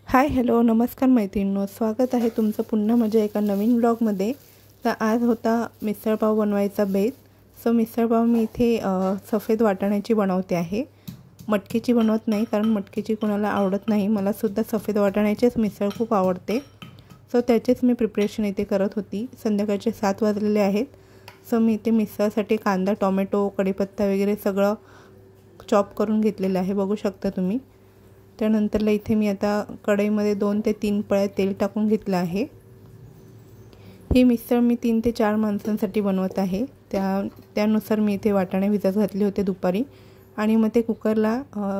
Hi hello नमस्कार मैत्रिणींनो, स्वागत आहे तुमचं पुन्हा माझ्या एका नवीन ब्लॉगमध्ये। तर आज होता मिसळ पाव बनवायचा बेत। सो मिसळ पाव मी इथे सफेद वाटाण्याची बनवते आहे, मटकीची बनवत नाही कारण मटकीची कोणाला आवडत नाही। मला सुद्धा सफेद वाटाण्याचीच मिसळ खूप आवडते। सो त्याचेच मी प्रिपरेशन इथे करत होती। संध्याकाळचे 7 वाजलेले आहेत। सो मी इथे मिसळसाठी कांदा, टोमॅटो, कढीपत्ता वगैरे सगळं चॉप करून घेतलेलं आहे, बघू शकता तुम्ही। त्यानंतरला इथे मी आता कढईमध्ये 2 ते 3 पळ्या तेल टाकून घेतलं आहे। ही मिसळ मी 3 ते 4 माणसांसाठी बनवत आहे। त्यानुसार मी इथे वाटाणे भिजत घातले होते दुपारी आणि मग ते कुकरला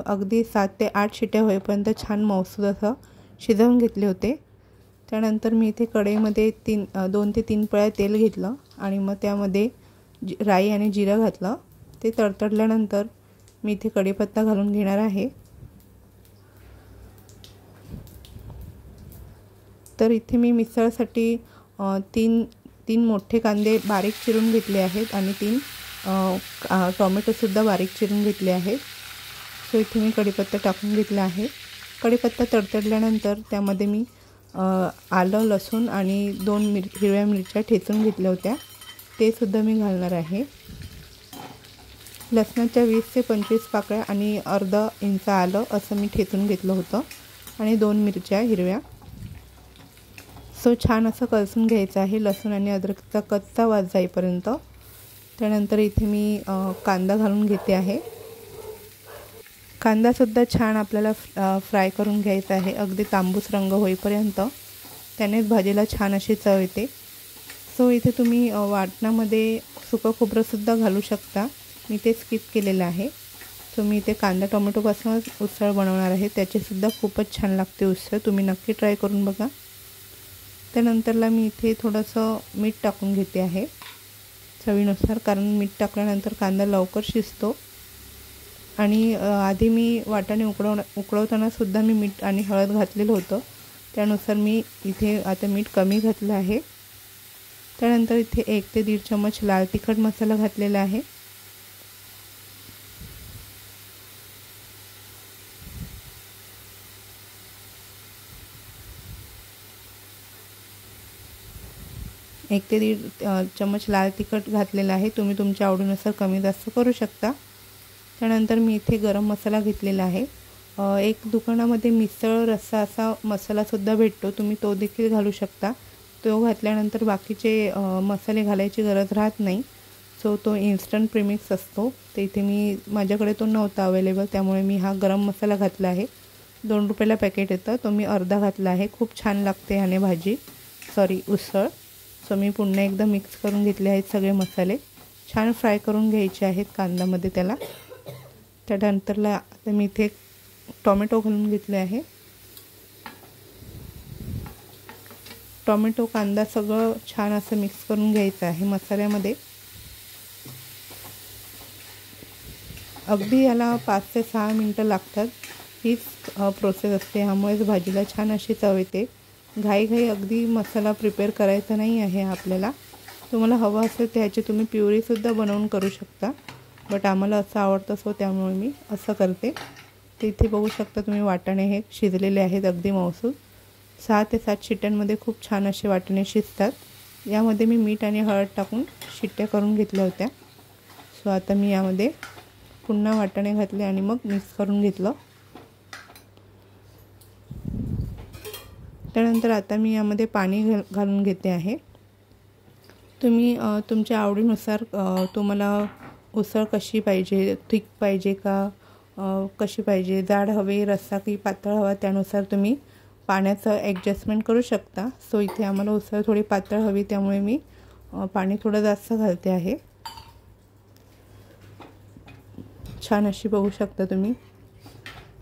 अगदी 7 ते 8 शिट्या होईपर्यंत छान मौसूद असं शिजवून घेतले होते। त्यानंतर मी इथे कढईमध्ये 2 ते 3 पळ्या तेल घेतलं आणि मग त्यामध्ये राई आणि जिरं घातलं। ते तडतडल्यानंतर मी इथे कढीपत्ता घालून घेणार आहे। तर इथे मी मिसळसाठी 3 मोठे कांदे बारीक चिरून घेतले आहेत आणि 3 टोमॅटो सुद्धा बारीक चिरून घेतले आहेत। सो इथे मी कढीपत्ता टाकून घेतला आहे। कढीपत्ता तडतडल्यानंतर त्यामध्ये मी आलं, लसूण आणि 2 हिरव्या मिरच्या ठेचून घेतल्या होत्या, ते सुद्धा मी घालणार आहे। लसणाच्या 20 ते 25 पाकळ्या आणि अर्धा इंच आलं असं मी ठेचून घेतलं होतं आणि 2 मिरच्या हिरव्या। सो छान असं कलसून घ्यायचं आहे लसूण आणि अद्रकचा कच्चा वास जाईपर्यंत। त्यानंतर इथे मी कांदा घालून घेते आहे। कांदा सुद्धा छान आपल्याला फ्राय करून घ्यायचा आहे, अगदी तांबूस रंग होईपर्यंत, त्यानेच भाजीला छान अशी चव येते। सो इथे तुम्ही वाटणामध्ये सुकं खोबरंसुद्धा घालू शकता, मी ते स्किप केलेलं आहे। सो मी इथे कांदा टोमॅटोपासूनच उसळ बनवणार आहे, त्याचीसुद्धा खूपच छान लागते उसळ, तुम्ही नक्की ट्राय करून बघा। त्यानंतरला मी इथे थोडंसं मीठ टाकून घेते आहे चवीनुसार, कारण मीठ टाकल्यानंतर कांदा लवकर शिजतो। आणि आधी मी वाटाणे उकळवताना सुद्धा मी मीठ आणि हळद घातलेलं होतं, त्यानुसार मी इथे आता मीठ कमी घातलं आहे। त्यानंतर इथे 1 ते 1.5 चम्मच लाल तिखट मसाला घातलेला आहे। एक ते 1.5 चम्मच लाल तिखट घातलेला आहे, तुम्ही तुमच्या आवडीनुसार कमी जास्त करू शकता। त्यानंतर मी इथे गरम मसाला घेतलेला आहे। एक दुकानामध्ये मिसळ रस्सा असा मसालासुद्धा भेटतो, तुम्ही तो देखील घालू शकता। तो घातल्यानंतर बाकीचे मसाले घालायची गरज राहत नाही। सो तो इन्स्टंट प्रीमिक्स असतो, ते इथे माझ्याकडे तो नव्हता अवेलेबल, त्यामुळे मी हा गरम मसाला घातला आहे। 2 रुपयाला पॅकेट येतं, तो मी अर्धा घातला आहे। खूप छान लागते ह्याने उसळ। सो मी पुन्हा एकदा मिक्स करून घेतले आहेत सगळे मसाले, छान फ्राय करून घ्यायचे आहेत कांद्यामध्ये त्याला। त्यानंतरला आता मी इथे टोमॅटो घालून घेतले आहे। टोमॅटो कांदा सगळं छान असं मिक्स करून घ्यायचं आहे मसाल्यामध्ये। अगदी याला 5 ते 6 मिनटं लागतात, हीच प्रोसेस असते, ह्यामुळेच भाजीला छान अशी चव येते। घाई अगदी मसाला प्रिपेअर करायचा नाही आहे आपल्याला, तुम्हाला हवं असेल तर ह्याची तुम्ही प्युरीसुद्धा बनवून करू शकता, बट आम्हाला असं आवडतं, सो त्यामुळे मी असं करते। तर इथे बघू शकता तुम्ही वाटाणे हे शिजलेले आहेत अगदी मौसूद। 6 ते 7 शिट्ट्यांमध्ये खूप छान असे वाटाणे शिजतात। यामध्ये मी मीठ आणि हळद टाकून शिट्ट्या करून घेतल्या होत्या। सो आता मी यामध्ये पुन्हा वाटाणे घातले आणि मग मिक्स करून घेतलं। त्यानंतर आता मी यामध्ये पाणी घालून घेते आहे। तुम्ही तुमच्या आवडीनुसार तुम्हाला उसळ कशी पाहिजे, थिक पाहिजे का कशी पाहिजे, जाड हवे रस्सा की पातळ हवा, त्यानुसार तुम्ही पाण्याचं ॲडजस्टमेंट करू शकता। सो इथे आम्हाला उसळ थोडी पातळ हवी, त्यामुळे मी पाणी थोडं जास्त घालते आहे। छान अशी बघू शकता तुम्ही,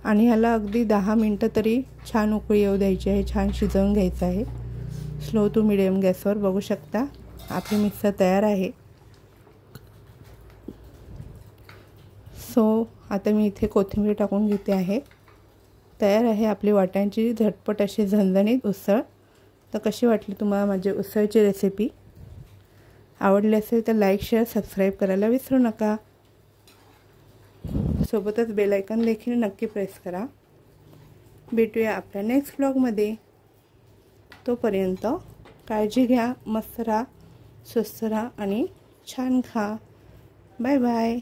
आणि ह्याला अगदी 10 मिनटं तरी छान उकळी येऊ द्यायची आहे, छान शिजवून घ्यायचं आहे स्लो टू मिडियम गॅसवर। बघू शकता आपली मिसळ तयार आहे। सो आता मी इथे कोथिंबीर टाकून घेते आहे। तयार आहे आपली वाटाण्याची झटपट अशी झणझणीत उसळ। तर कशी वाटली तुम्हाला माझी उसळची रेसिपी? आवडली असेल तर लाईक, शेअर, सबस्क्राईब करायला विसरू नका। सोबतच बेल आयकॉन देखील नक्की प्रेस करा। भेटूया आपल्या नेक्स्ट व्लॉगमध्ये. तोपर्यंत काळजी घ्या, मस्त राहा, स्वस्त राहा आणि छान खा. Bye bye.